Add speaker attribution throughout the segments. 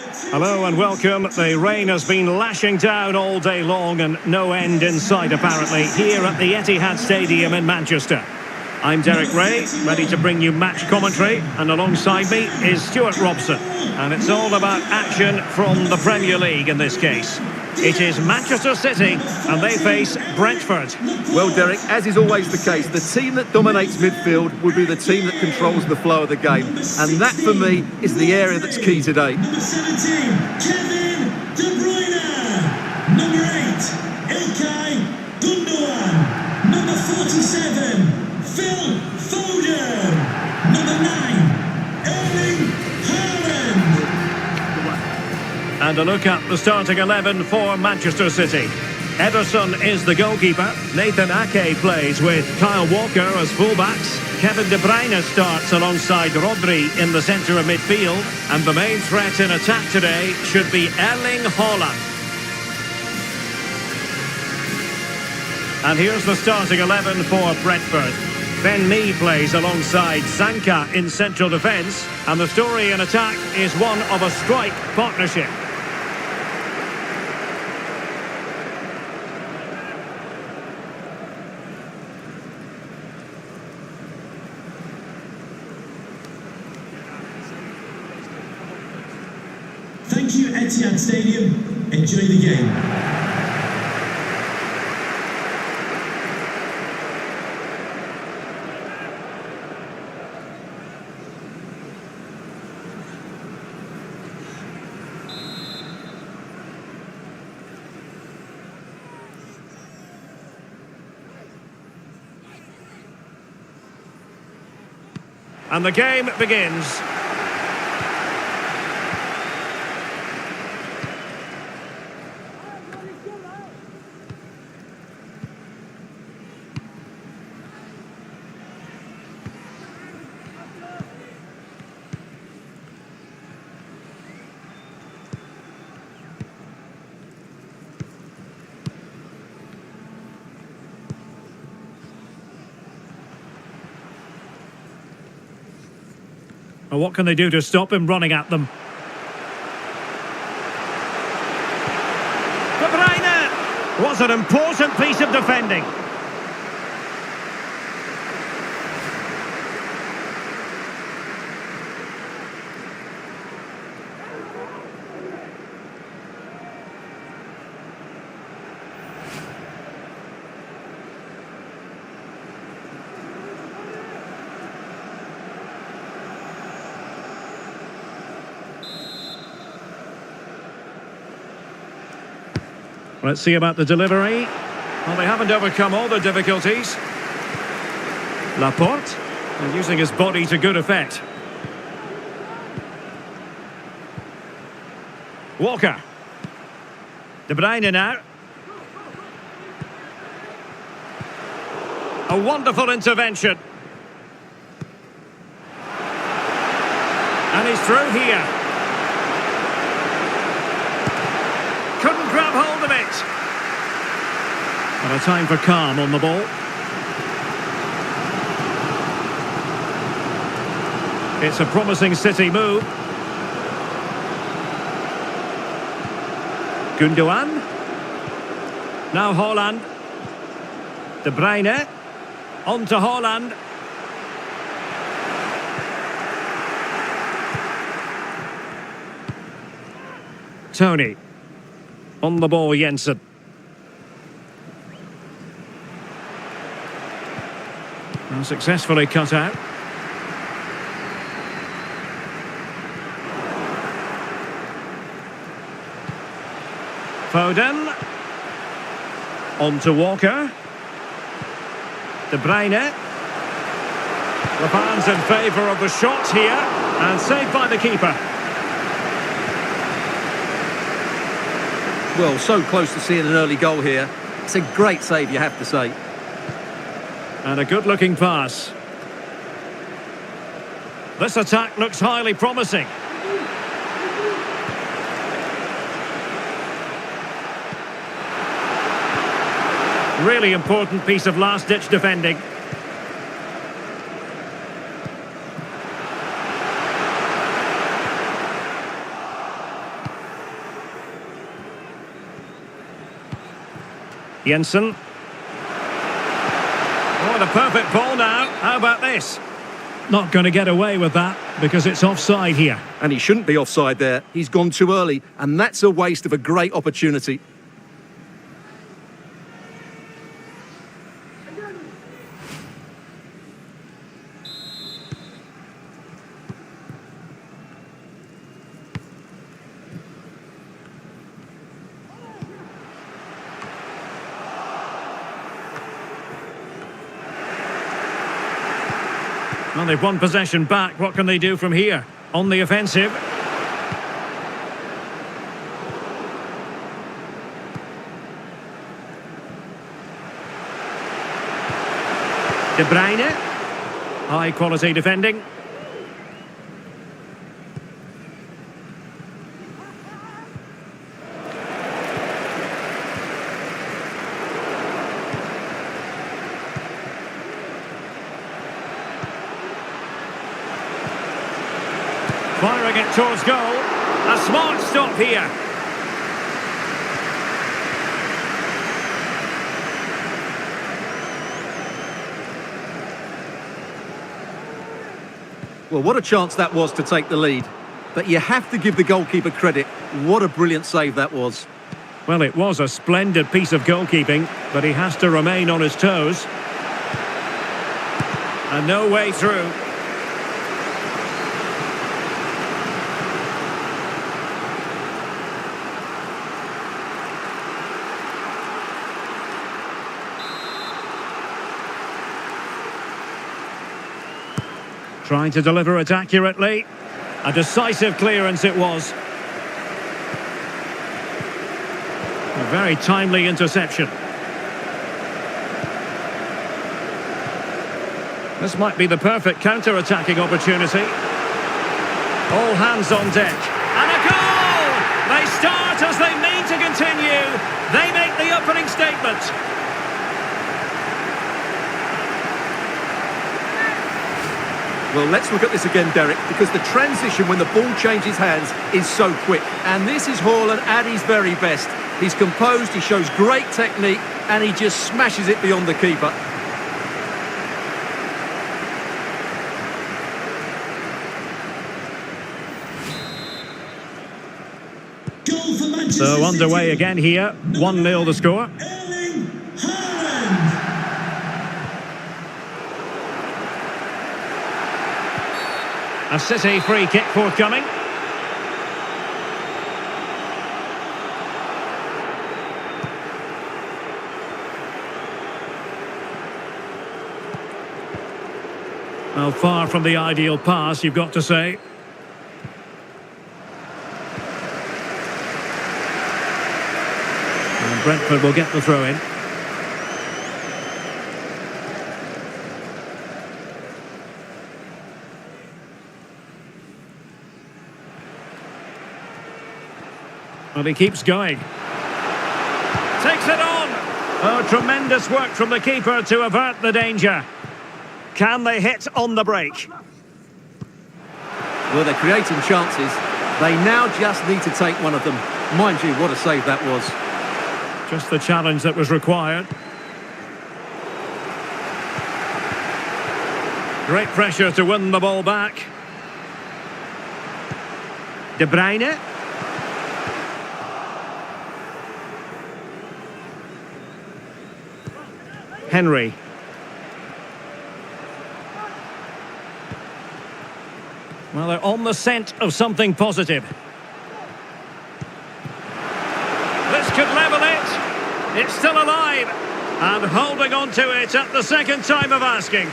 Speaker 1: Hello and welcome. The rain has been lashing down all day long and no end in sight apparently here at the Etihad Stadium in Manchester. I'm Derek Ray, ready to bring you match commentary, and alongside me is Stuart Robson. And it's all about action from the Premier League in this case. It is Manchester City and they face Brentford.
Speaker 2: Well, Derek, as is always the case, the team that dominates midfield will be the team that controls the flow of the game. And that, for me, is the area that's key today.
Speaker 3: Number 17, Kevin De Bruyne. Number 8, Ilkay Gundogan. Number 47, Phil Foden. Number 9, Erling Haaland.
Speaker 1: And a look at the starting 11 for Manchester City. Ederson is the goalkeeper. Nathan Ake plays with Kyle Walker as fullbacks. Kevin De Bruyne starts alongside Rodri in the centre of midfield. And the main threat in attack today should be Erling Haaland. And here's the starting 11 for Brentford. Ben Mee plays alongside Zanka in central defence. And the story in attack is one of a strike partnership.
Speaker 3: Thank you, Etihad Stadium. Enjoy the game.
Speaker 1: And the game begins. Well, what can they do to stop him running at them? De Bruyne! Was an important piece of defending. Let's see about the delivery. Well, they haven't overcome all the difficulties. Laporte, and using his body to good effect. Walker. De Bruyne now. A wonderful intervention. And he's through here. Couldn't grab hold of it. But a time for calm on the ball. It's a promising City move. Gundogan. Now Haaland. De Bruyne. On to Haaland. Tony. On the ball, Jensen. And successfully cut out. Foden. On to Walker. De Bruyne. The fans in favour of the shot here. And saved by the keeper.
Speaker 2: Well, so close to seeing an early goal here. It's a great save, you have to say.
Speaker 1: And a good-looking pass. This attack looks highly promising. Really important piece of last-ditch defending. Jensen. Oh, the perfect ball now. How about this? Not going to get away with that because it's offside here.
Speaker 2: And he shouldn't be offside there. He's gone too early, and that's a waste of a great opportunity.
Speaker 1: Well, they've won possession back. What can they do from here? On the offensive. De Bruyne. High quality defending. Firing it towards goal. A smart stop here.
Speaker 2: Well, what a chance that was to take the lead. But you have to give the goalkeeper credit. What a brilliant save that was.
Speaker 1: Well, it was a splendid piece of goalkeeping, but he has to remain on his toes. And no way through. Trying to deliver it accurately. A decisive clearance it was. A very timely interception. This might be the perfect counter-attacking opportunity. All hands on deck. And a goal! They start as they mean to continue. They make the opening statement.
Speaker 2: Well, let's look at this again, Derek, because the transition when the ball changes hands is so quick. And this is Haaland at his very best. He's composed, he shows great technique, and he just smashes it beyond the keeper.
Speaker 3: Goal for Manchester
Speaker 1: So underway
Speaker 3: City.
Speaker 1: again here. 1-0 the score.
Speaker 3: Erling Haaland.
Speaker 1: A City free kick forthcoming. Well, far from the ideal pass, you've got to say. And Brentford will get the throw in. Well, he keeps going. Takes it on. Oh, tremendous work from the keeper to avert the danger. Can they hit on the break?
Speaker 2: Well, they're creating chances. They now just need to take one of them. Mind you, what a save that was.
Speaker 1: Just the challenge that was required. Great pressure to win the ball back. De Bruyne. Henry. Well, they're on the scent of something positive. This could level it. It's still alive. And holding on to it at the second time of asking.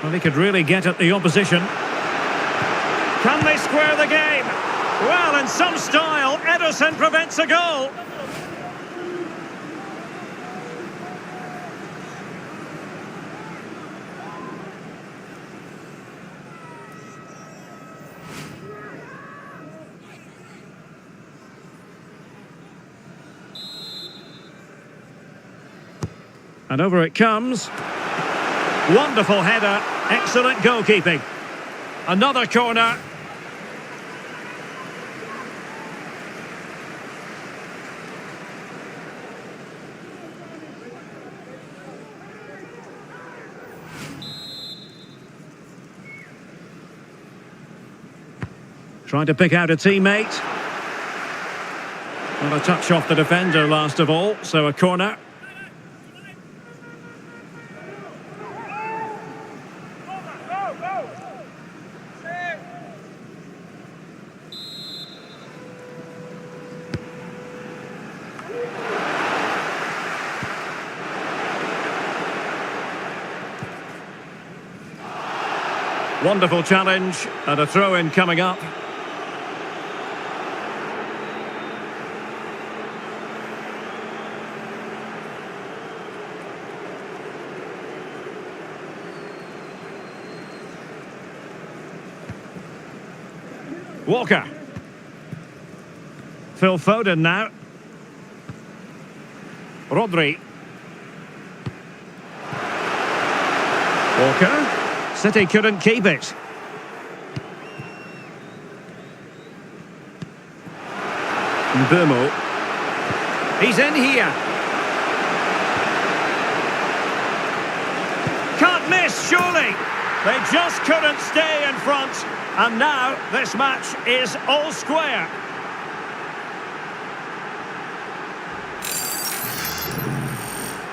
Speaker 1: Well, he could really get at the opposition. Can they square the game? Well, in some style, Ederson prevents a goal. And over it comes. Wonderful header, excellent goalkeeping. Another corner. Trying to pick out a teammate. Well, a touch off the defender last of all, so a corner. Wonderful challenge and a throw-in coming up. Walker. Phil Foden now. Rodri. Walker. City couldn't keep it. Mbumo. He's in here. Can't miss, surely. They just couldn't stay in front. And now this match is all square.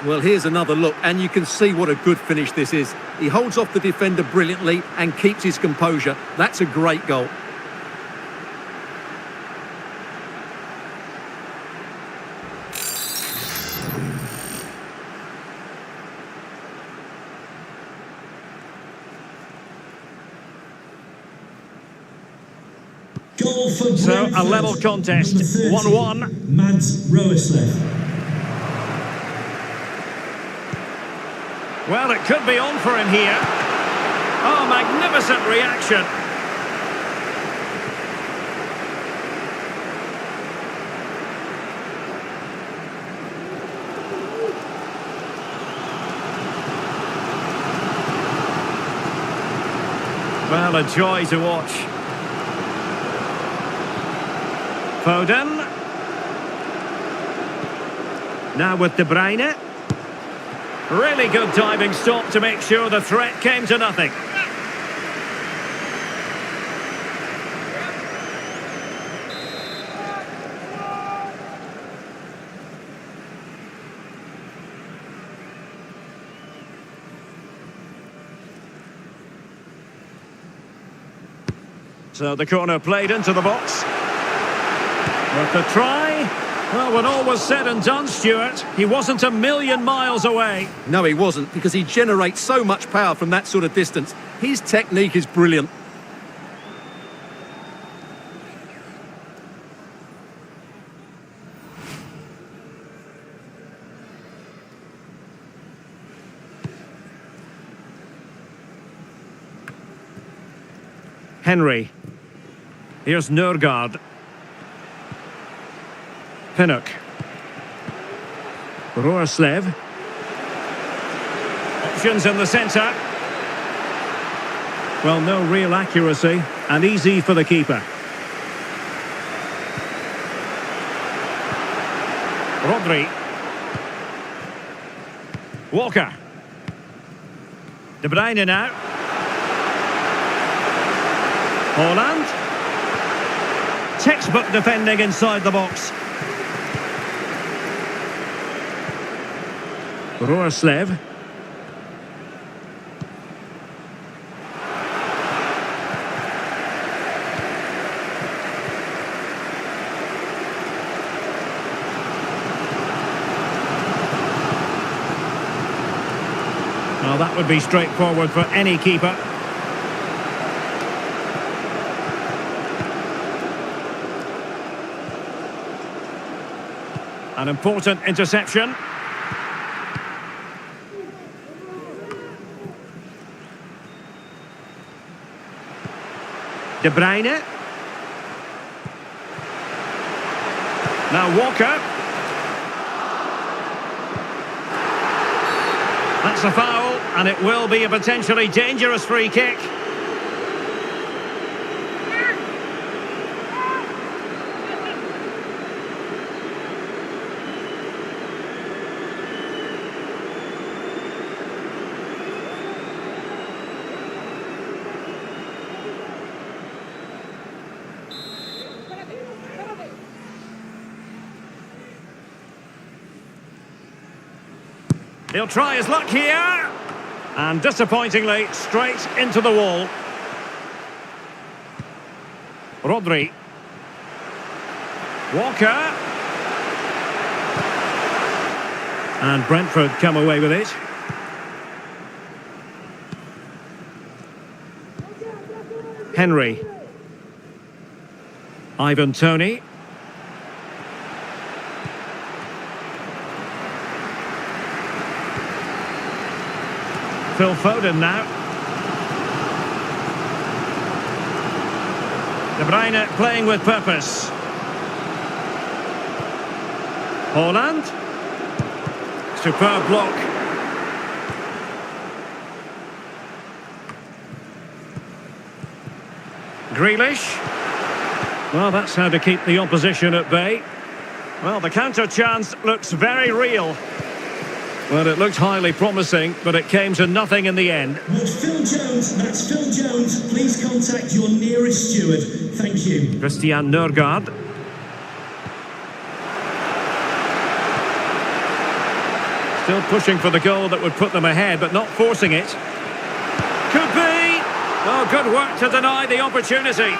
Speaker 2: Well, here's another look, and you can see what a good finish this is. He holds off the defender brilliantly and keeps his composure. That's a great goal.
Speaker 3: Goal for
Speaker 1: So,
Speaker 3: Brentford.
Speaker 1: a level contest, 1-1.
Speaker 3: Mads Roerslev.
Speaker 1: Well, it could be on for him here. Oh, magnificent reaction. Well, a joy to watch. Foden. Now with De Bruyne. Really good diving stop to make sure the threat came to nothing. So the corner played into the box. Worth a try. Well, when all was said and done, Stuart, he wasn't a million miles away.
Speaker 2: No, he wasn't, because he generates so much power from that sort of distance. His technique is brilliant.
Speaker 1: Henry. Here's Nørgaard. Pinnock. Roerslev. Options in the centre. Well, no real accuracy, and easy for the keeper. Rodri. Walker. De Bruyne now. Haaland. Textbook defending inside the box. Roerslev. Well, that would be straightforward for any keeper. An important interception. De Bruyne. Now Walker. That's a foul, and it will be a potentially dangerous free kick. He'll try his luck here. And disappointingly, straight into the wall. Rodri. Walker. And Brentford come away with it. Henry. Ivan Toney. Phil Foden now. De Bruyne playing with purpose. Haaland. Superb block. Grealish. Well, that's how to keep the opposition at bay. Well, the counter chance looks very real. Well, it looked highly promising, but it came to nothing in the end.
Speaker 3: Watch Phil Jones. That's Phil Jones. Please contact your nearest steward. Thank you.
Speaker 1: Christian Nørgaard. Still pushing for the goal that would put them ahead, but not forcing it. Could be! Oh, good work to deny the opportunity.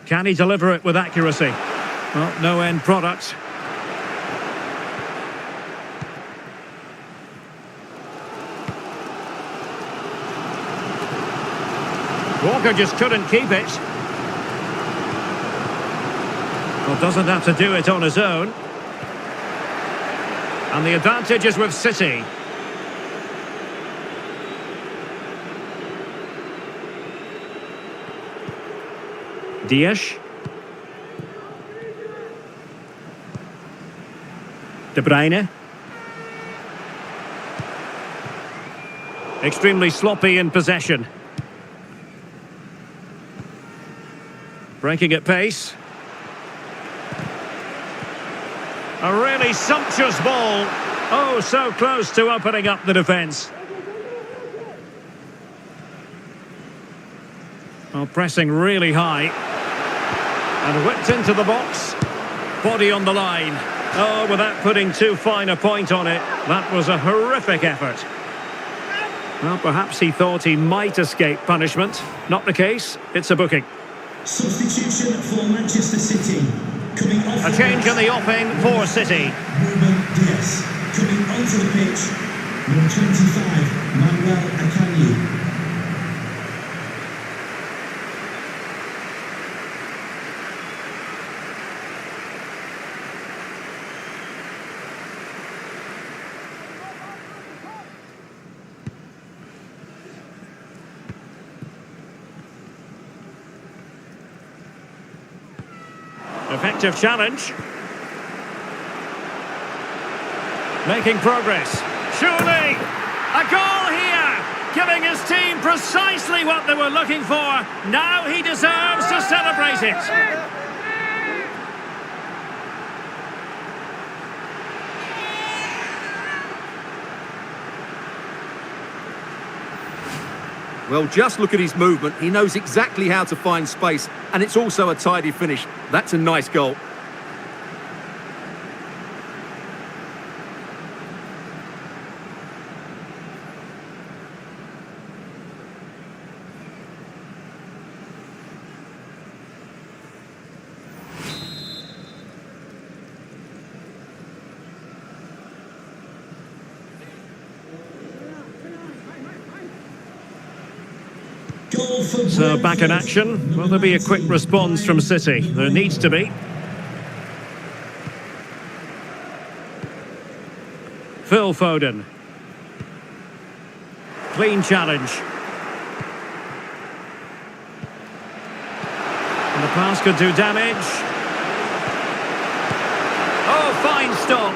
Speaker 1: Can he deliver it with accuracy? Well, no end product. Walker just couldn't keep it. Well, doesn't have to do it on his own. And the advantage is with City. Dias. De Bruyne. Extremely sloppy in possession. Breaking at pace. A really sumptuous ball. Oh, so close to opening up the defence. Well, pressing really high. And whipped into the box. Body on the line. Oh, without putting too fine a point on it, that was a horrific effort. Well, perhaps he thought he might escape punishment. Not the case. It's a booking.
Speaker 3: Substitution for Manchester City. Coming off
Speaker 1: A change in the offing for City.
Speaker 3: Ruben Dias. Coming onto the pitch, number 25, Manuel Akanji.
Speaker 1: Effective challenge. Making progress. Surely! A goal here! Giving his team precisely what they were looking for. Now he deserves to celebrate it.
Speaker 2: Well, just look at his movement. He knows exactly how to find space, and it's also a tidy finish. That's a nice goal.
Speaker 1: So back in action. Will there be a quick response from City? There needs to be. Phil Foden. Clean challenge. And the pass could do damage. Oh, fine stop.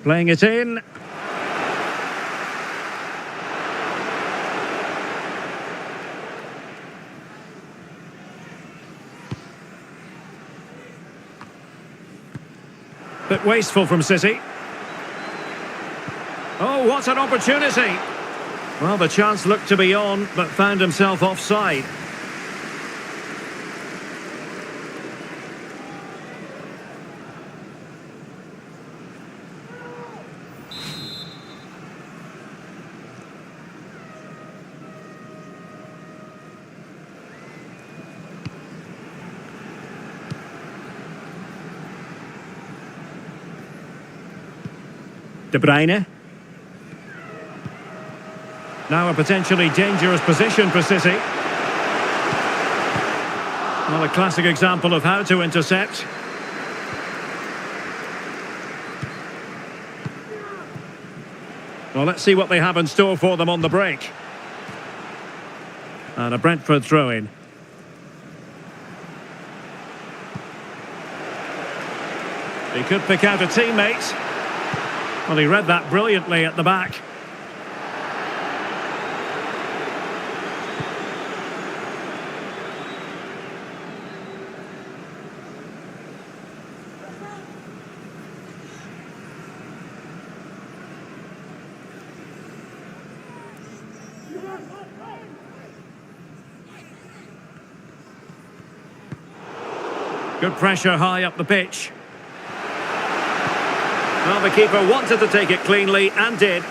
Speaker 1: Playing it in. Bit wasteful from City. Oh, what an opportunity! Well, the chance looked to be on, but found himself offside. De Bruyne. Now a potentially dangerous position for City. Well, a classic example of how to intercept. Well, let's see what they have in store for them on the break. And a Brentford throw-in. He could pick out a teammate. Well, he read that brilliantly at the back. Good pressure high up the pitch. Well, the keeper wanted to take it cleanly and did. A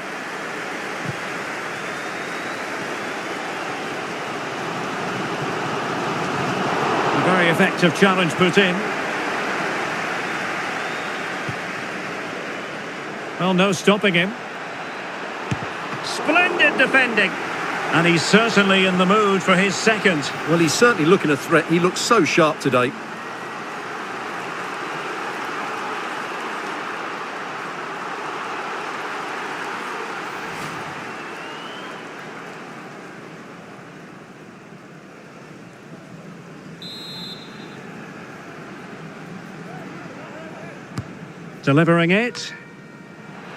Speaker 1: very effective challenge put in. Well, no stopping him. Splendid defending. And he's certainly in the mood for his second.
Speaker 2: Well, he's certainly looking a threat. He looks so sharp today.
Speaker 1: Delivering it.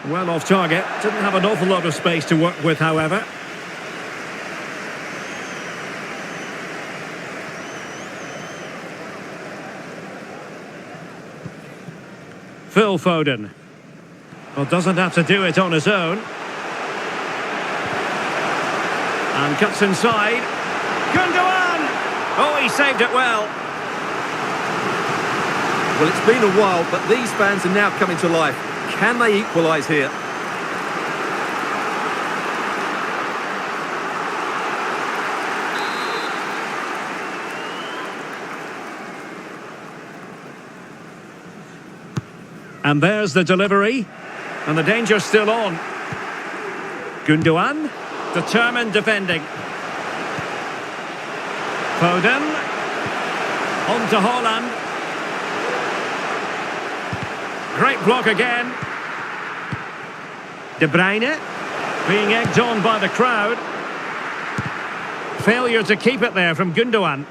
Speaker 1: Well off target. Didn't have an awful lot of space to work with, however. Phil Foden. Well, doesn't have to do it on his own. And cuts inside. Gundogan! Oh, he saved it well.
Speaker 2: Well, it's been a while, but these fans are now coming to life. Can they equalise here?
Speaker 1: And there's the delivery. And the danger's still on. Gundogan, determined defending. Foden. On to Haaland. Great block again. De Bruyne. Being egged on by the crowd. Failure to keep it there from Gundogan.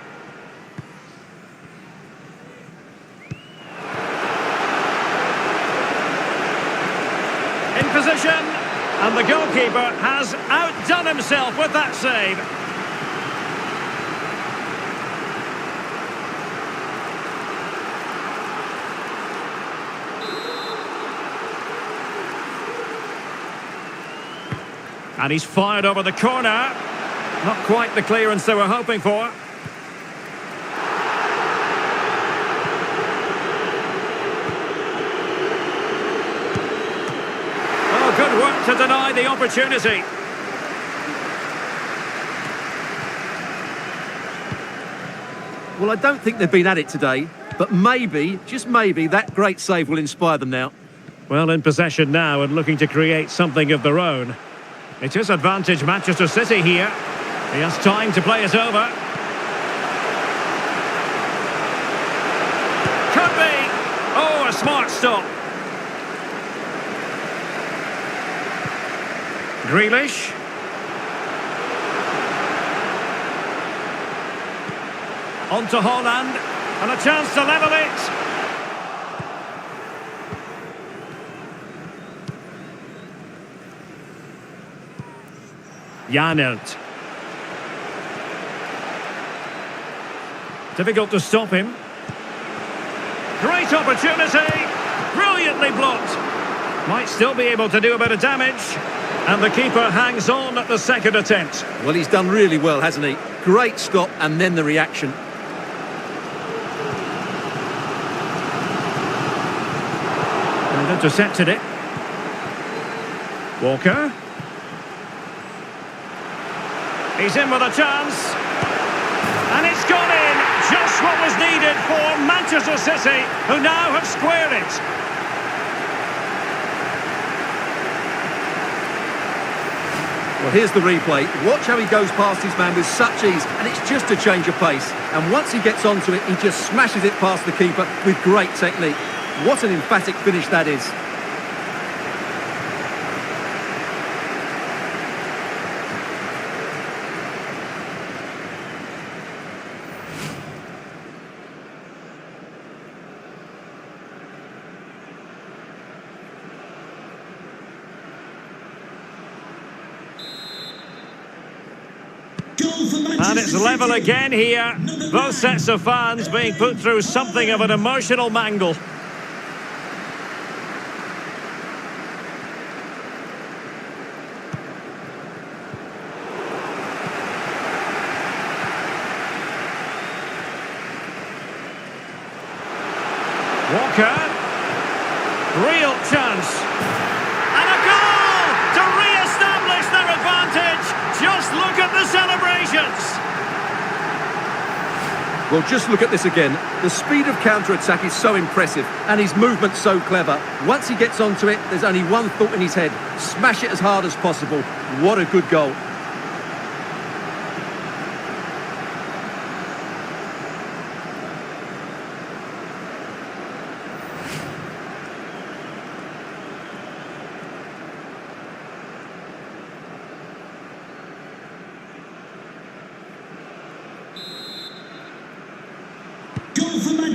Speaker 1: In position. And the goalkeeper has outdone himself with that save. And he's fired over the corner. Not quite the clearance they were hoping for. Oh, good work to deny the opportunity.
Speaker 2: Well, I don't think they've been at it today, but maybe, just maybe, that great save will inspire them now.
Speaker 1: Well, in possession now and looking to create something of their own. It is advantage Manchester City here. He has time to play it over. Could be. Oh, a smart stop. Grealish. On to Haaland. And a chance to level it. Janelt. Difficult to stop him. Great opportunity. Brilliantly blocked. Might still be able to do a bit of damage. And the keeper hangs on at the second attempt.
Speaker 2: Well, he's done really well, hasn't he? Great stop and then the reaction.
Speaker 1: And intercepted it. Walker. He's in with a chance. And it's gone in. Just what was needed for Manchester City, who now have squared it.
Speaker 2: Well, here's the replay. Watch how he goes past his man with such ease, and it's just a change of pace. And once he gets onto it, he just smashes it past the keeper with great technique. What an emphatic finish that is.
Speaker 1: And it's level again here. Both sets of fans being put through something of an emotional mangle. Walker. Real chance. And a goal to re-establish their advantage. Just look at the celebrations.
Speaker 2: Well, just look at this again. The speed of counter-attack is so impressive and his movement so clever. Once he gets onto it, there's only one thought in his head. Smash it as hard as possible. What a good goal.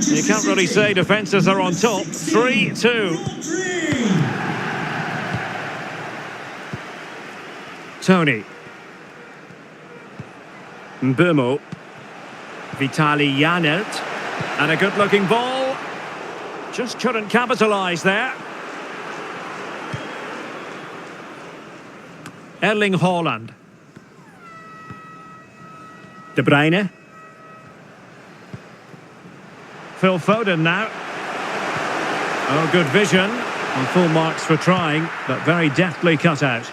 Speaker 1: You can't really say defences are on top. 3-2. Tony. Mbumo. Vitali Janelt. And a good-looking ball. Just couldn't capitalise there. Erling Haaland. De Bruyne. Phil Foden now. Oh, good vision. And full marks for trying, but very deftly cut out.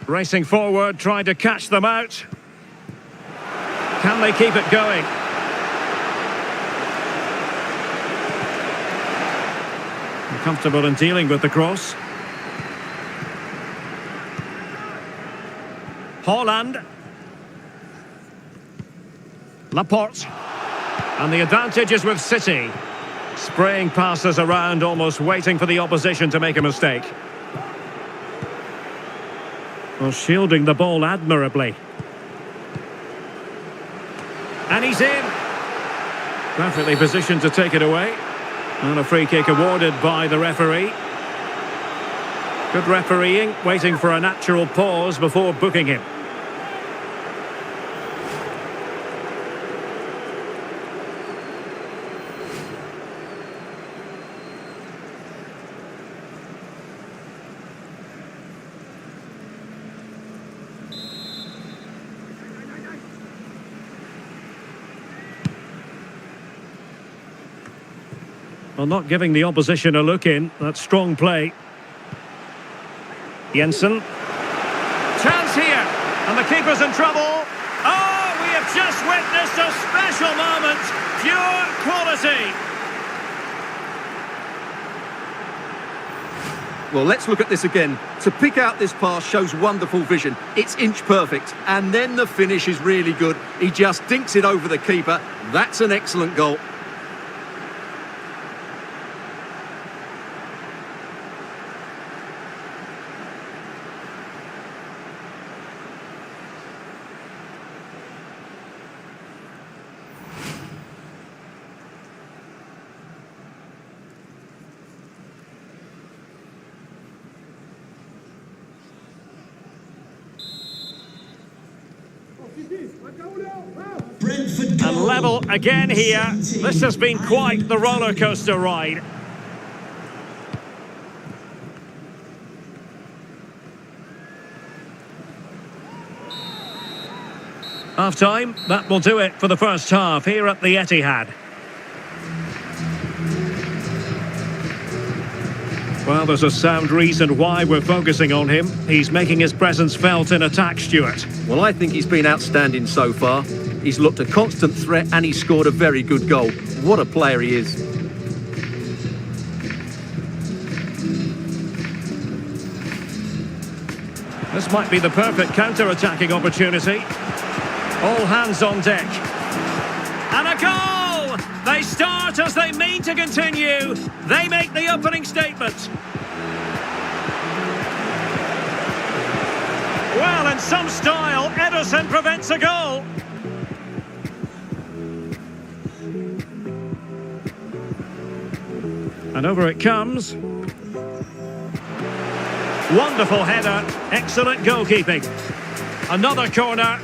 Speaker 1: Racing forward, trying to catch them out. Can they keep it going? Comfortable in dealing with the cross. Haaland. Laporte. And the advantage is with City. Spraying passes around, almost waiting for the opposition to make a mistake. Well, shielding the ball admirably. And he's in. Perfectly positioned to take it away. And a free kick awarded by the referee. Good refereeing, waiting for a natural pause before booking him. Well, not giving the opposition a look in. That's strong play. Jensen. Chance here. And the keeper's in trouble. Oh, we have just witnessed a special moment. Pure quality.
Speaker 2: Well, let's look at this again. To pick out this pass shows wonderful vision. It's inch perfect. And then the finish is really good. He just dinks it over the keeper. That's an excellent goal.
Speaker 3: Brentford
Speaker 1: And
Speaker 3: goal.
Speaker 1: level again here.
Speaker 3: 17.
Speaker 1: This has been quite the roller coaster ride. Half time, that will do it for the first half here at the Etihad. Well, there's a sound reason why we're focusing on him. He's making his presence felt in attack, Stuart.
Speaker 2: Well, I think he's been outstanding so far. He's looked a constant threat and he's scored a very good goal. What a player he is.
Speaker 1: This might be the perfect counter-attacking opportunity. All hands on deck. And a goal! They start as they mean to continue. They make the opening statement. Well, in some style, Ederson prevents a goal. And over it comes. Wonderful header, excellent goalkeeping. Another corner.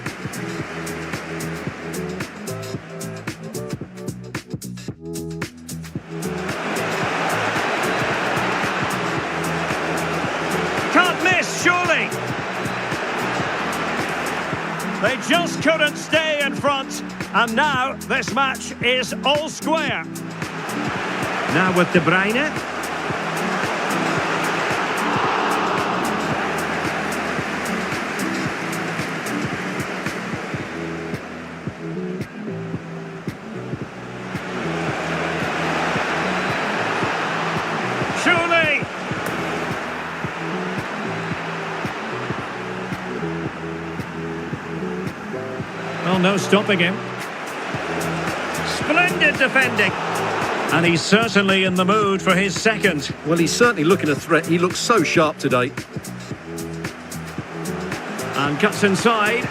Speaker 1: Can't miss, surely. They just couldn't stay in front. And now this match is all square. Now with De Bruyne. Surely. Oh, no stopping him. Splendid defending. And he's certainly in the mood for his second.
Speaker 2: Well, he's certainly looking a threat. He looks so sharp today.
Speaker 1: And cuts inside.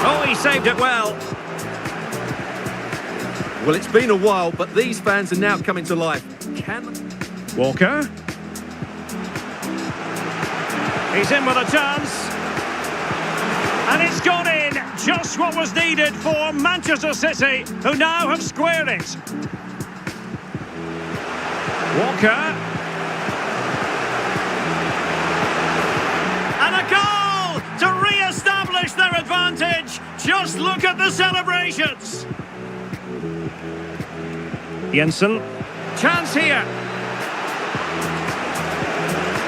Speaker 1: Oh, he saved it well.
Speaker 2: Well, it's been a while, but these fans are now coming to life.
Speaker 1: Walker. He's in with a chance. And it's gone in. Just what was needed for Manchester City, who now have squared it. Walker. And a goal to re-establish their advantage. Just look at the celebrations. Jensen. Chance here.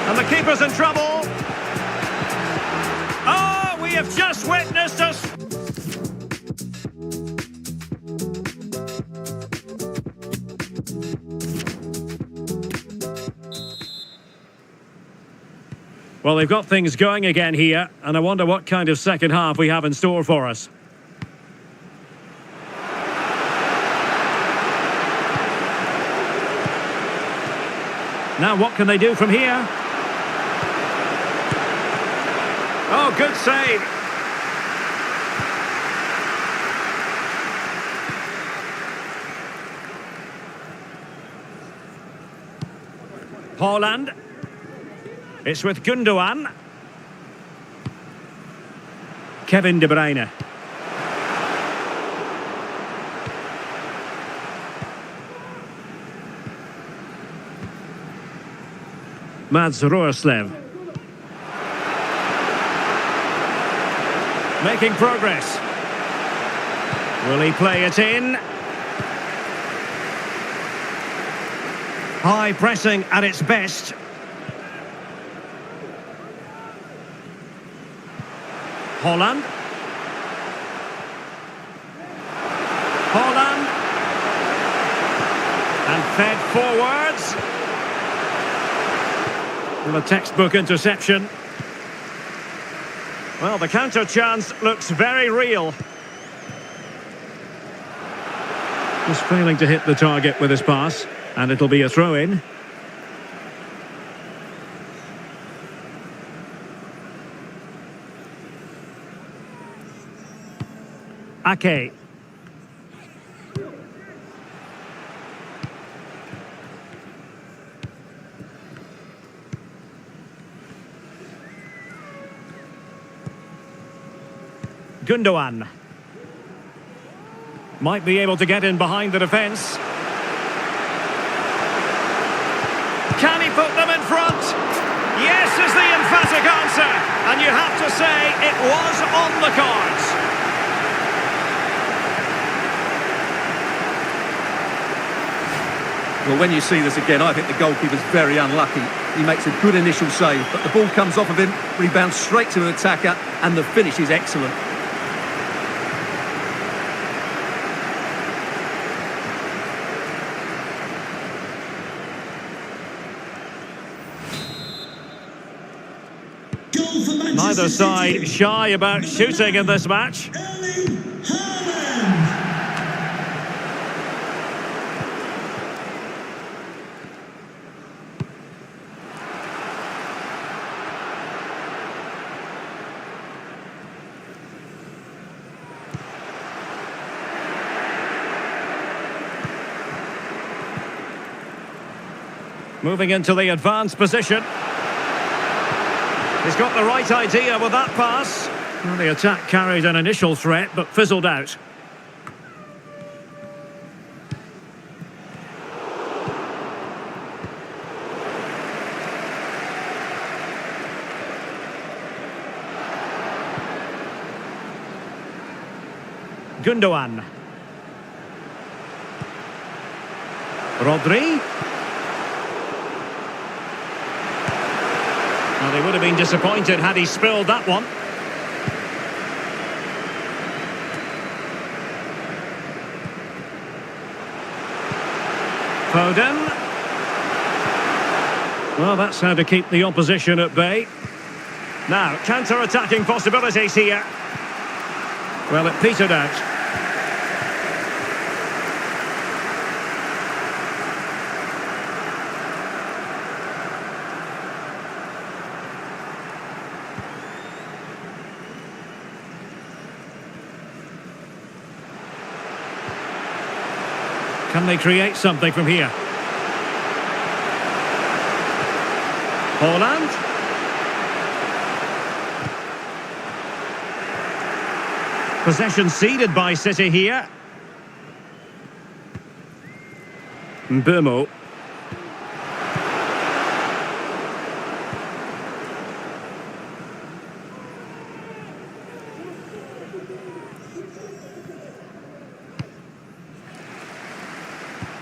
Speaker 1: And the keeper's in trouble. Oh, we have just witnessed us. Well, they've got things going again here, and I wonder what kind of second half we have in store for us. Now what can they do from here? Oh, good save. Haaland. It's with Gundogan. Kevin De Bruyne. Mads Roerslev. Making progress. Will he play it in? High pressing at its best. Haaland. Haaland. And fed forwards. Well, a textbook interception. Well, the counter chance looks very real. Just failing to hit the target with his pass. And it'll be a throw-in. Ake. Gundogan. Might be able to get in behind the defence. Can he put them in front? Yes is the emphatic answer. And you have to say it was on the cards.
Speaker 2: Well, when you see this again, I think the goalkeeper's very unlucky. He makes a good initial save, but the ball comes off of him, rebounds straight to an attacker, and the finish is excellent.
Speaker 3: Goal for Manchester
Speaker 1: Neither side
Speaker 3: City.
Speaker 1: shy about shooting in this match.
Speaker 3: Erling Haaland.
Speaker 1: Moving into the advanced position. He's got the right idea with that pass. Well, the attack carried an initial threat, but fizzled out. Gundogan. Rodri. Well, they would have been disappointed had he spilled that one. Foden. Well, that's how to keep the opposition at bay. Now, counter-attacking possibilities here. Well, it petered out. Can they create something from here? Haaland. Possession ceded by City here. Mbeumo.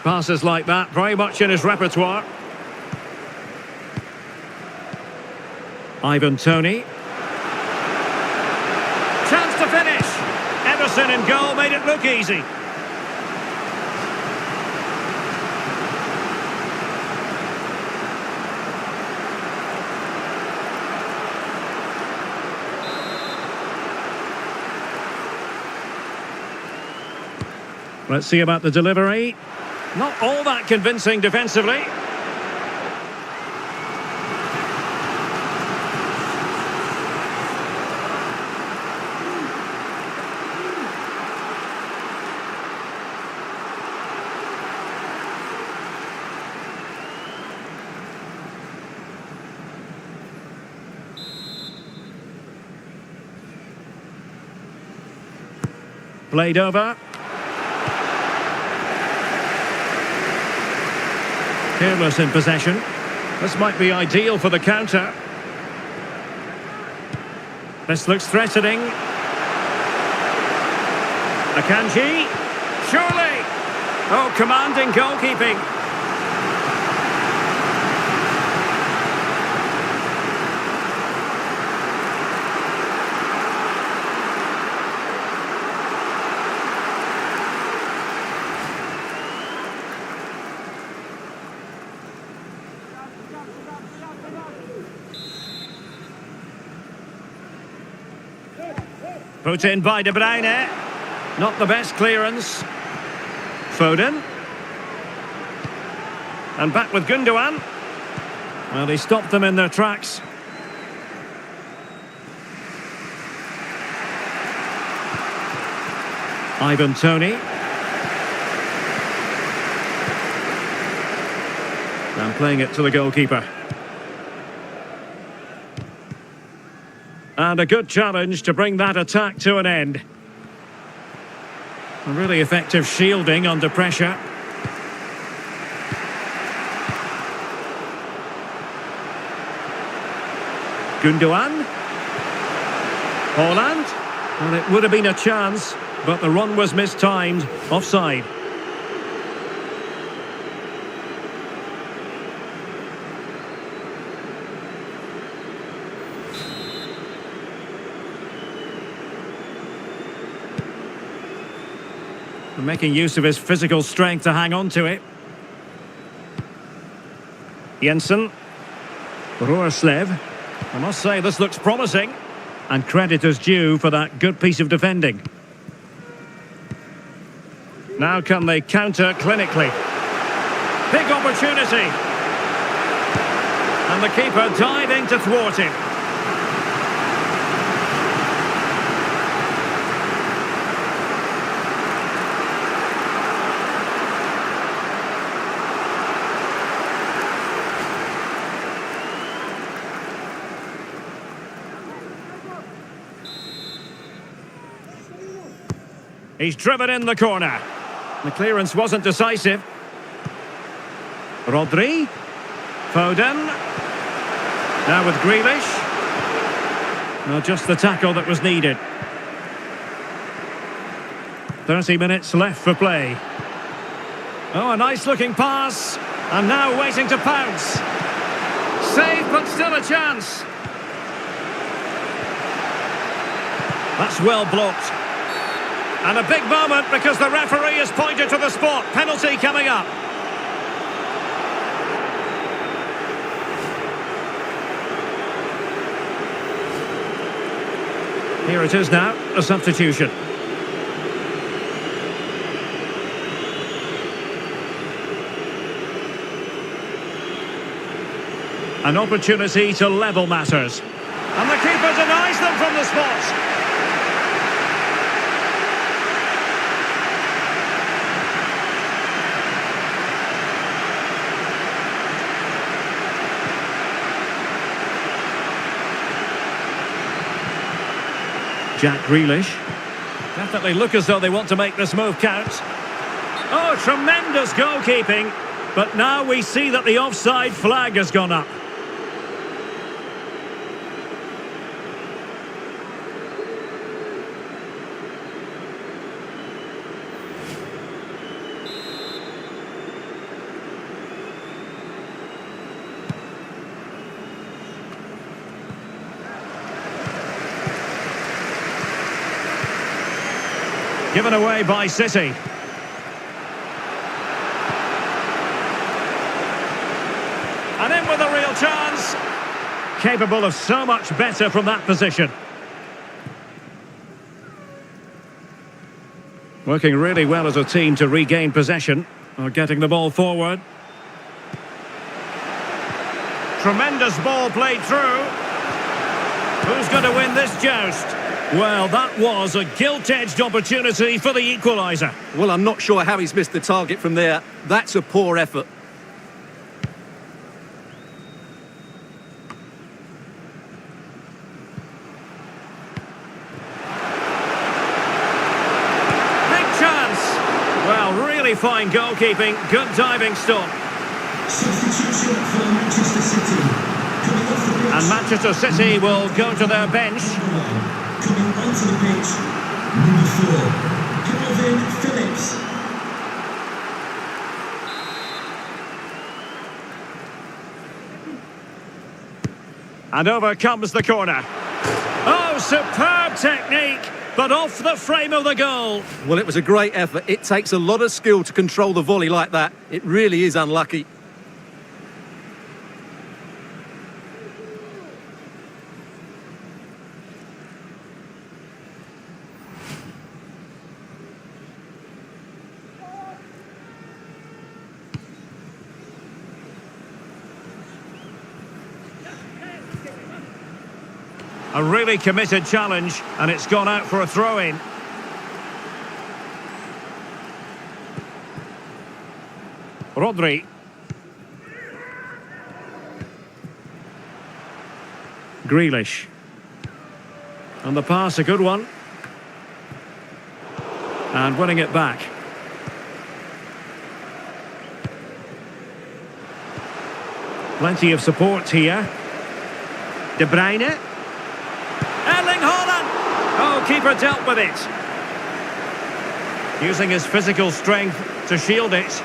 Speaker 1: Passes like that, very much in his repertoire. Ivan Toney. Chance to finish. Ederson in goal made it look easy. Let's see about the delivery. Not all that convincing defensively. Played over. Careless in possession. This might be ideal for the counter. This looks threatening. Akanji. Surely. Oh, commanding goalkeeping. Put in by De Bruyne. Not the best clearance. Foden. And back with Gundogan. Well, he stopped them in their tracks. Ivan Toney. Now playing it to the goalkeeper. And a good challenge to bring that attack to an end. A really effective shielding under pressure. Gundogan. Haaland. Well, it would have been a chance, but the run was mistimed. Offside. Making use of his physical strength to hang on to it. Jensen. Roerslev. I must say this looks promising. And credit is due for that good piece of defending. Now can they counter clinically? Big opportunity. And the keeper diving to thwart him. He's driven in the corner. The clearance wasn't decisive. Rodri. Foden. Now with Grealish. Well, just the tackle that was needed. 30 minutes left for play. Oh, a nice looking pass. And now waiting to pounce. Save, but still a chance. That's well blocked. And a big moment because the referee has pointed to the spot. Penalty coming up. Here it is now, a substitution. An opportunity to level matters. And the keeper denies them from the spot. Jack Grealish. Definitely look as though they want to make this move count. Oh, tremendous goalkeeping. But now we see that the offside flag has gone up. Given away by City. And in with a real chance. Capable of so much better from that position. Working really well as a team to regain possession. Or getting the ball forward. Tremendous ball played through. Who's going to win this joust? Well, that was a gilt-edged opportunity for the equaliser.
Speaker 2: Well, I'm not sure how he's missed the target from there. That's a poor effort.
Speaker 1: Big chance. Well, really fine goalkeeping. Good diving stop.
Speaker 3: Substitution for Manchester City. Coming off the pitch.
Speaker 1: And Manchester City will go to their bench.
Speaker 3: Coming onto the pitch, number 4, Calvin Phillips.
Speaker 1: And over comes the corner. Oh, superb technique, but off the frame of the goal.
Speaker 2: Well, it was a great effort. It takes a lot of skill to control the volley like that. It really is unlucky.
Speaker 1: A really committed challenge, and it's gone out for a throw-in. Rodri. Grealish. And the pass, a good one. And winning it back. Plenty of support here. De Bruyne. Erling Haaland! Oh, keeper dealt with it. Using his physical strength to shield it.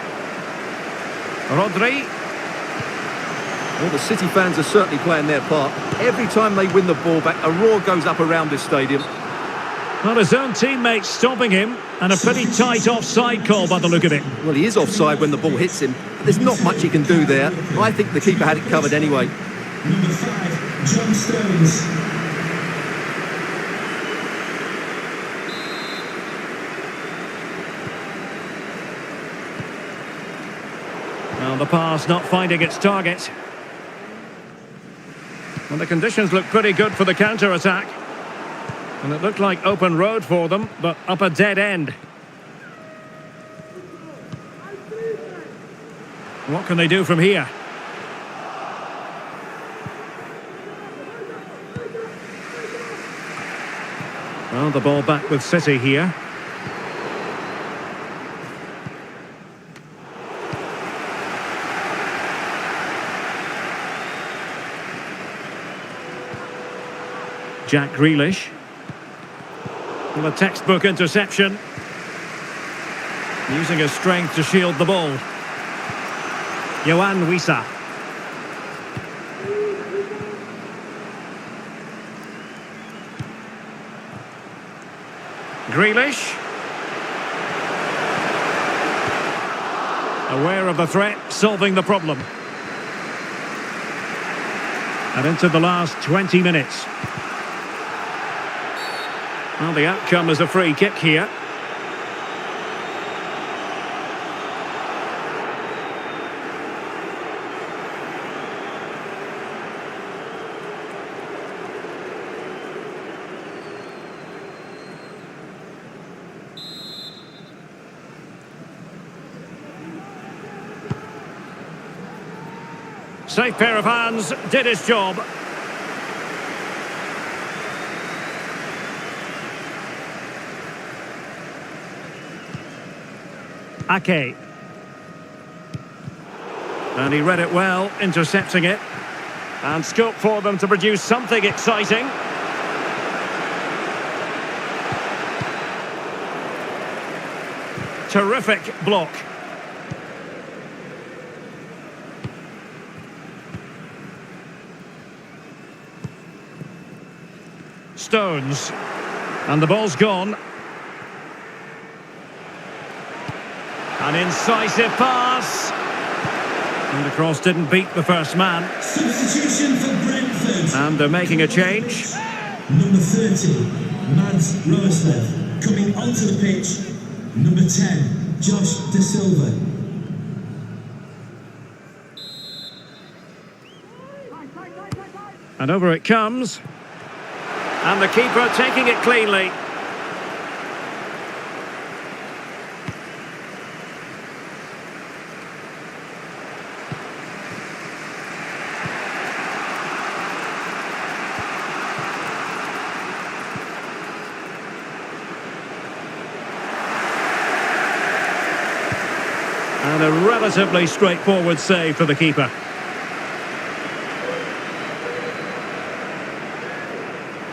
Speaker 1: Rodri.
Speaker 2: Well, the City fans are certainly playing their part. Every time they win the ball back, a roar goes up around this stadium.
Speaker 1: Well, his own teammates stopping him, and a pretty tight offside call by the look of it.
Speaker 2: Well, he is offside when the ball hits him, but there's not much he can do there. I think the keeper had it covered anyway.
Speaker 3: Number 5, John Stones.
Speaker 1: Well, the pass not finding its target. And the conditions look pretty good for the counter-attack. And it looked like open road for them, but up a dead end. What can they do from here? Well, the ball back with City here. Jack Grealish. Well, a textbook interception. Using his strength to shield the ball. Yohan Wissa. Grealish. Aware of the threat, solving the problem. And into the last 20 minutes. Well, the outcome is a free kick here. Safe pair of hands, did his job. Ake. And he read it well, intercepting it. And scope for them to produce something exciting. Terrific block. Stones. And the ball's gone. An incisive pass. And the cross didn't beat the first man.
Speaker 3: Substitution for Brentford.
Speaker 1: And they're making a change.
Speaker 3: Number 30, Mads Roerslev. Coming onto the pitch, number 10, Josh De Silva.
Speaker 1: And over it comes. And the keeper taking it cleanly. And a relatively straightforward save for the keeper.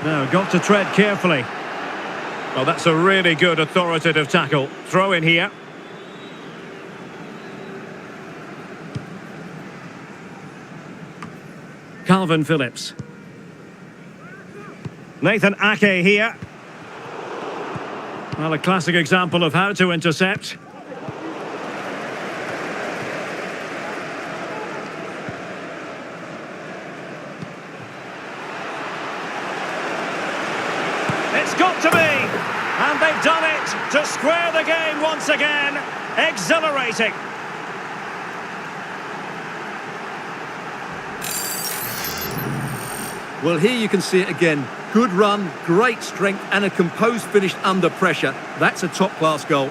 Speaker 1: Now, got to tread carefully. Well, that's a really good authoritative tackle. Throw in here. Calvin Phillips. Nathan Ake here. Well, a classic example of how to intercept. It's got to be! And they've done it to square the game once again. Exhilarating.
Speaker 2: Well, here you can see it again. Good run, great strength, and a composed finish under pressure. That's a top-class goal.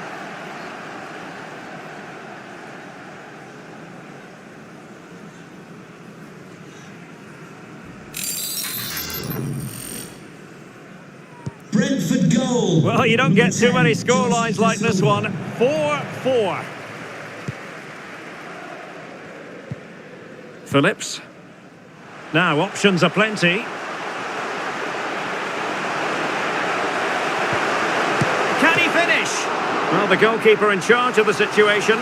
Speaker 3: goal.
Speaker 1: Well, you don't get too
Speaker 3: Number
Speaker 1: many
Speaker 3: 10,
Speaker 1: scorelines
Speaker 3: Josh
Speaker 1: like this one. 4-4. Phillips. Now, options are plenty. Can he finish? Well, the goalkeeper in charge of the situation.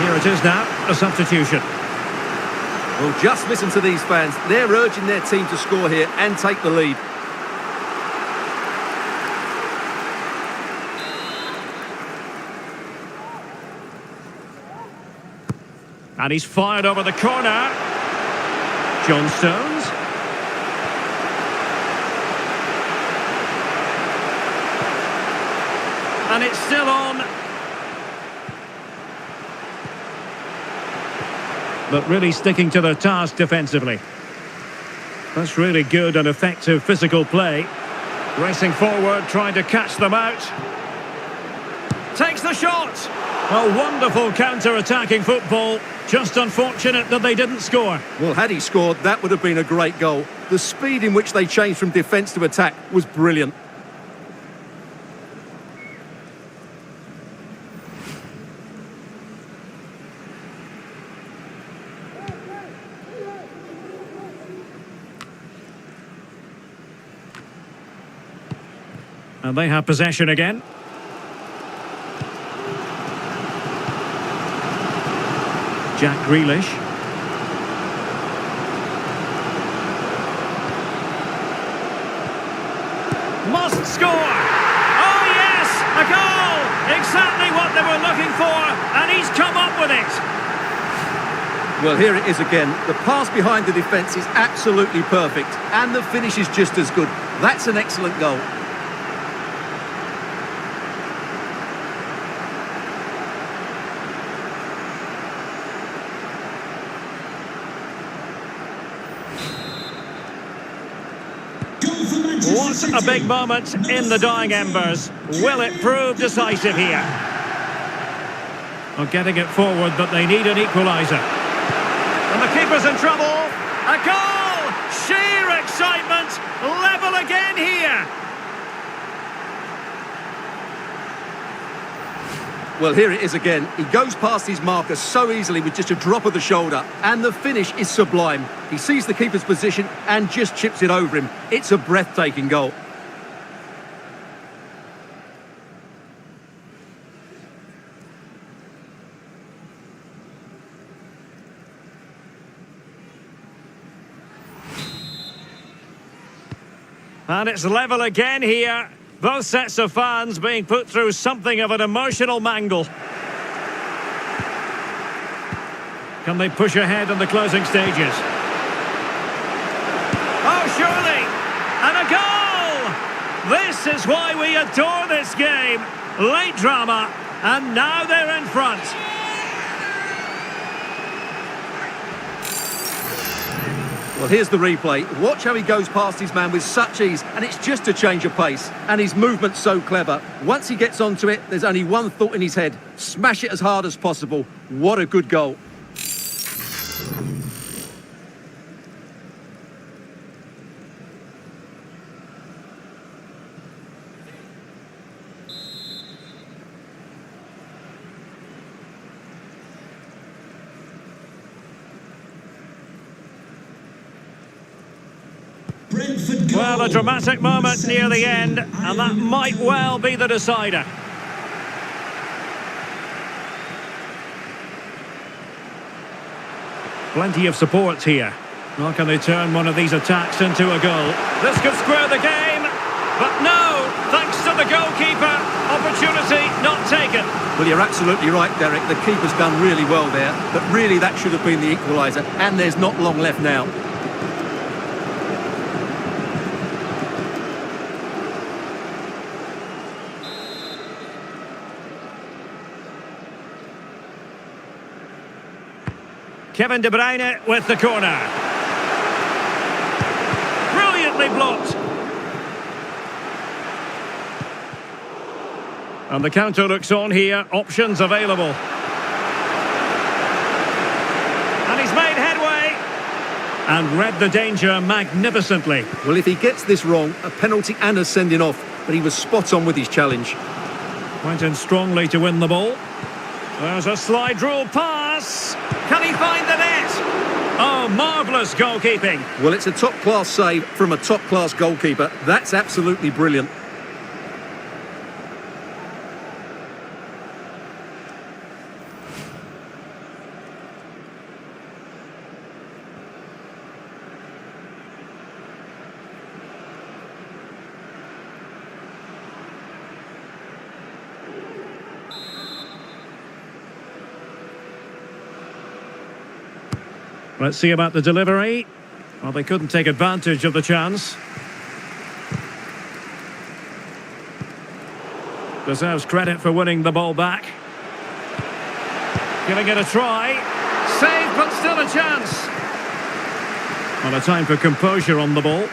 Speaker 1: Here it is now, a substitution.
Speaker 2: Well, just listen to these fans. They're urging their team to score here and take the lead.
Speaker 1: And he's fired over the corner. John Stones. And it's still on. But really sticking to their task defensively. That's really good and effective physical play. Racing forward, trying to catch them out. Takes the shot. A wonderful counter-attacking football. Just unfortunate that they didn't score.
Speaker 2: Well, had he scored, that would have been a great goal. The speed in which they changed from defence to attack was brilliant.
Speaker 1: And they have possession again. Jack Grealish. Must score! Oh yes! A goal! Exactly what they were looking for, and he's come up with it!
Speaker 2: Well, here it is again. The pass behind the defence is absolutely perfect, and the finish is just as good. That's an excellent goal.
Speaker 1: What a big moment in the dying embers. Will it prove decisive here? Well, getting it forward, but they need an equaliser. And the keeper's in trouble. A goal! Sheer excitement. Level again here.
Speaker 2: Well, here it is again. He goes past his marker so easily with just a drop of the shoulder, and the finish is sublime. He sees the keeper's position and just chips it over him. It's a breathtaking goal.
Speaker 1: And it's level again here. Both sets of fans being put through something of an emotional mangle. Can they push ahead in the closing stages? Oh, surely! And a goal! This is why we adore this game. Late drama, and now they're in front.
Speaker 2: Well, here's the replay. Watch how he goes past his man with such ease, and it's just a change of pace. And his movement's so clever. Once he gets onto it, there's only one thought in his head. Smash it as hard as possible. What a good goal.
Speaker 3: Brentford goal.
Speaker 1: Well, a dramatic moment near the end, and that might well be the decider. Plenty of support here. How can they turn one of these attacks into a goal? This could square the game, but no, thanks to the goalkeeper, opportunity not taken.
Speaker 2: Well, you're absolutely right, Derek. The keeper's done really well there, but really that should have been the equaliser, and there's not long left now.
Speaker 1: Kevin De Bruyne with the corner. Brilliantly blocked. And the counter looks on here. Options available. And he's made headway. And read the danger magnificently.
Speaker 2: Well, if he gets this wrong, a penalty and a sending off, but he was spot on with his challenge.
Speaker 1: Went in strongly to win the ball. There's a slide rule pass. Can he find the net? Oh, marvellous goalkeeping.
Speaker 2: Well, it's a top-class save from a top-class goalkeeper. That's absolutely brilliant.
Speaker 1: Let's see about the delivery. Well, they couldn't take advantage of the chance. Deserves credit for winning the ball back. Giving it a try. Save, but still a chance. Well, a time for composure on the ball.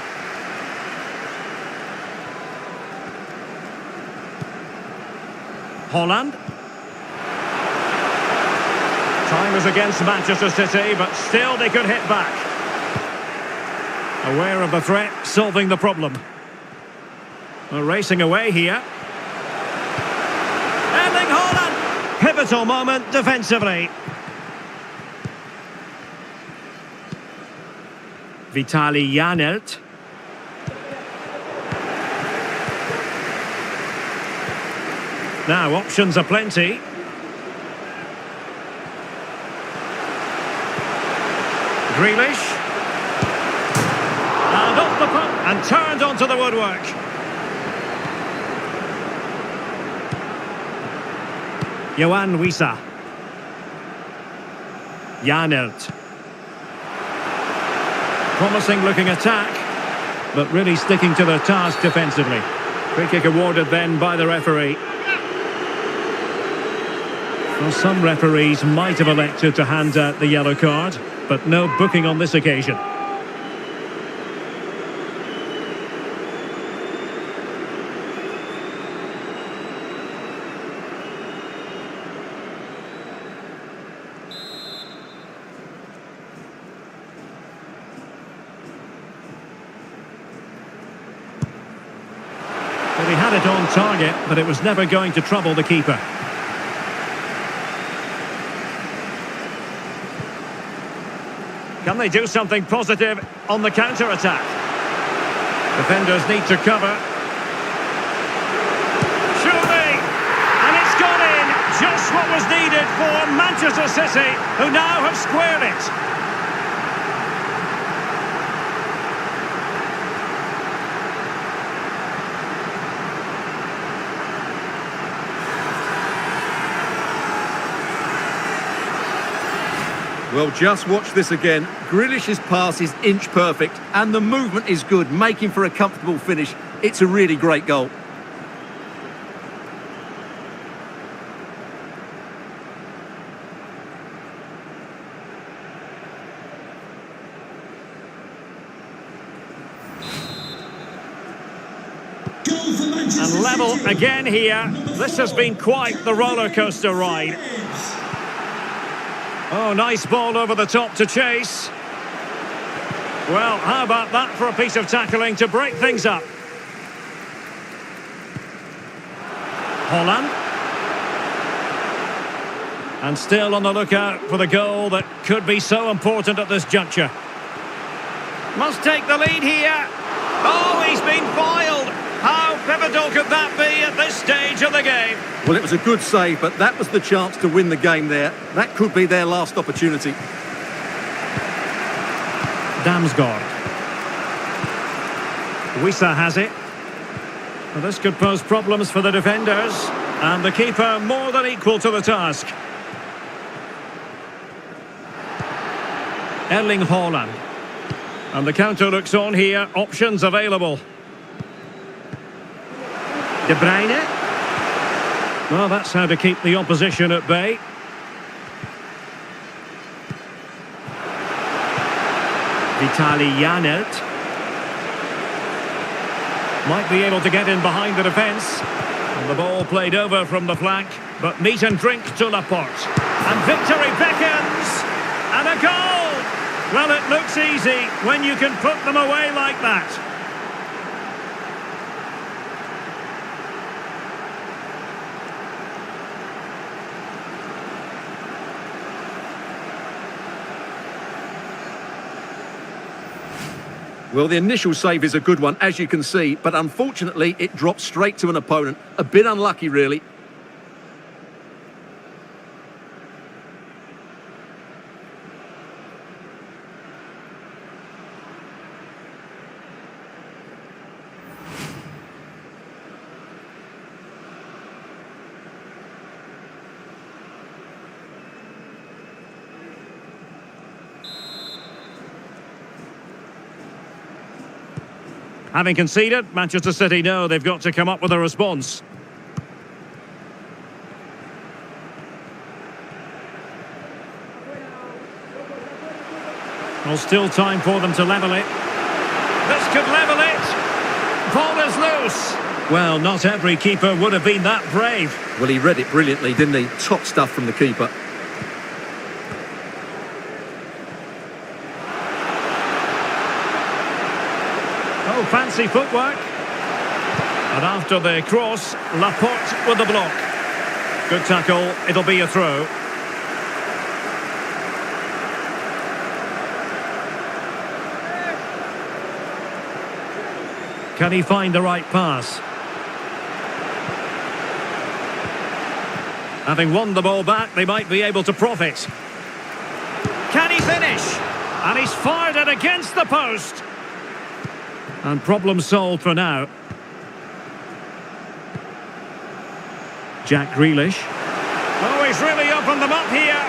Speaker 1: Holland. Time is against Manchester City, but still they could hit back. Aware of the threat, solving the problem. We're racing away here. Erling Haaland! Pivotal moment defensively. Vitaly Janelt. Now options are plenty. Grealish. And off the pump and turned onto the woodwork. Yohan Wissa. Janelt. Promising looking attack, but really sticking to their task defensively. Free kick awarded then by the referee. Well, some referees might have elected to hand out the yellow card, but no booking on this occasion. Well, he had it on target, but it was never going to trouble the keeper. Can they do something positive on the counter-attack? Defenders need to cover. Surely! And it's gone in! Just what was needed for Manchester City, who now have squared it.
Speaker 2: Well, just watch this again. Grealish's pass is inch perfect and the movement is good, making for a comfortable finish. It's a really great goal.
Speaker 1: And level again here. This has been quite the roller coaster ride. Oh, nice ball over the top to chase. Well, how about that for a piece of tackling to break things up? Holland. And still on the lookout for the goal that could be so important at this juncture. Must take the lead here. Oh, he's been foiled. How pivotal could that be at this stage of the game?
Speaker 2: Well, it was a good save, but that was the chance to win the game there. That could be their last opportunity.
Speaker 1: Damsgaard. Wissa has it. Well, this could pose problems for the defenders. And the keeper more than equal to the task. Erling Haaland. And the counter looks on here. Options available. De Bruyne. Well, that's how to keep the opposition at bay. Vitaly Janelt. Might be able to get in behind the defence. And the ball played over from the flank. But meat and drink to Laporte. And victory beckons. And a goal! Well, it looks easy when you can put them away like that.
Speaker 2: Well, the initial save is a good one, as you can see, but unfortunately it dropped straight to an opponent. A bit unlucky, really.
Speaker 1: Having conceded, Manchester City know they've got to come up with a response. Well, still time for them to level it. This could level it. Ball is loose. Well, not every keeper would have been that brave.
Speaker 2: Well, he read it brilliantly, didn't he? Top stuff from the keeper.
Speaker 1: Oh, fancy footwork. And after the cross, Laporte with the block. Good tackle, it'll be a throw. Can he find the right pass? Having won the ball back, they might be able to profit. Can he finish? And he's fired it against the post. And problem solved for now. Jack Grealish. Oh, he's really opened them up here.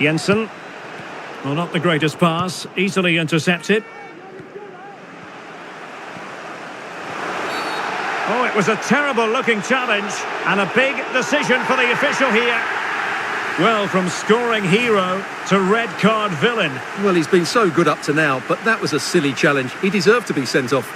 Speaker 1: Jensen. Well, not the greatest pass. Easily intercepted. Oh, it was a terrible-looking challenge and a big decision for the official here. Well, from scoring hero to red card villain.
Speaker 2: Well, he's been so good up to now, but that was a silly challenge. He deserved to be sent off.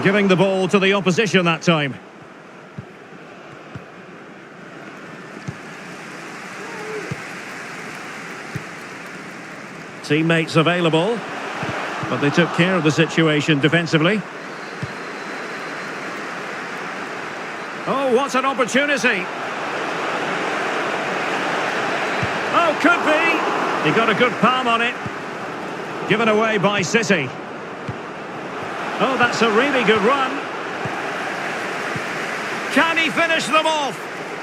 Speaker 1: Giving the ball to the opposition that time. Teammates available, but they took care of the situation defensively. Oh, what an opportunity! Oh, could be! He got a good palm on it. Given away by City. Oh, that's a really good run. Can he finish them off?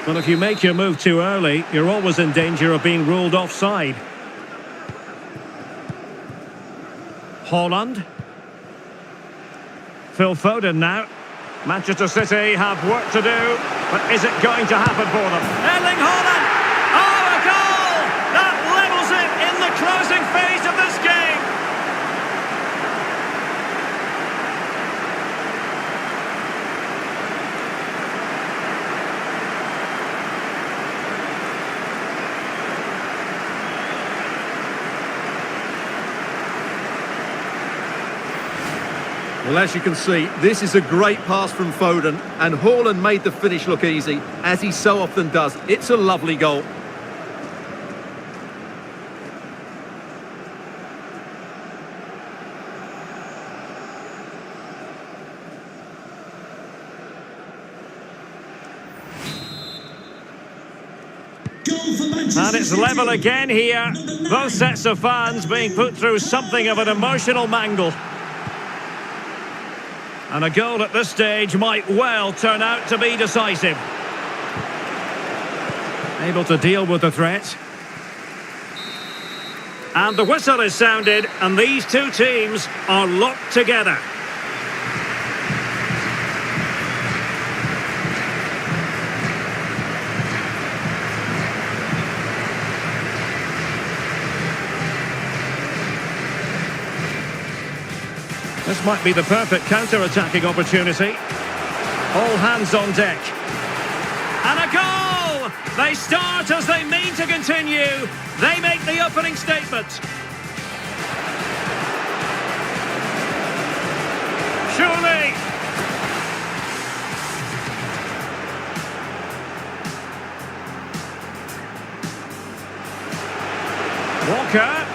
Speaker 1: Well, if you make your move too early, you're always in danger of being ruled offside. Haaland. Phil Foden now. Manchester City have work to do, but is it going to happen for them? Erling Haaland! Oh, a goal! That levels it in the closing phase of this game.
Speaker 2: Well, as you can see, this is a great pass from Foden, and Haaland made the finish look easy, as he so often does. It's a lovely goal.
Speaker 1: And it's level again here. Both sets of fans being put through something of an emotional mangle. And a goal at this stage might well turn out to be decisive. Able to deal with the threat. And the whistle is sounded, and these two teams are locked together. This might be the perfect counter-attacking opportunity. All hands on deck. And a goal! They start as they mean to continue. They make the opening statement. Surely. Walker.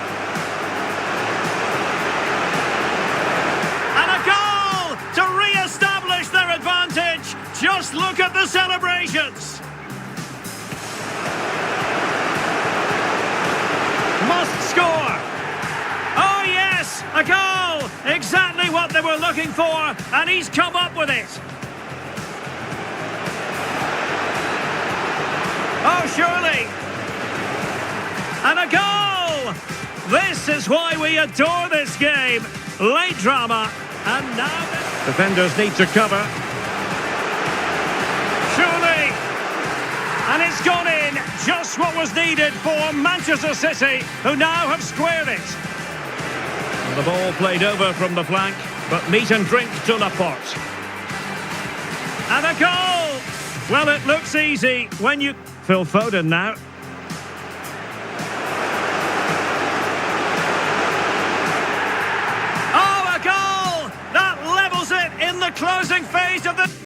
Speaker 1: And a goal to re-establish their advantage. Just look at the celebrations. Must score. Oh yes, a goal. Exactly what they were looking for, and he's come up with it. Oh, surely. And a goal. This is why we adore this game. Late drama, and now defenders need to cover. Surely. And it's gone in, just what was needed for Manchester City, who now have squared it. And the ball played over from the flank, but meat and drink to Laporte. And a goal! Well, it looks easy when you... Phil Foden now. Oh, a goal! That levels it in the closing phase of the...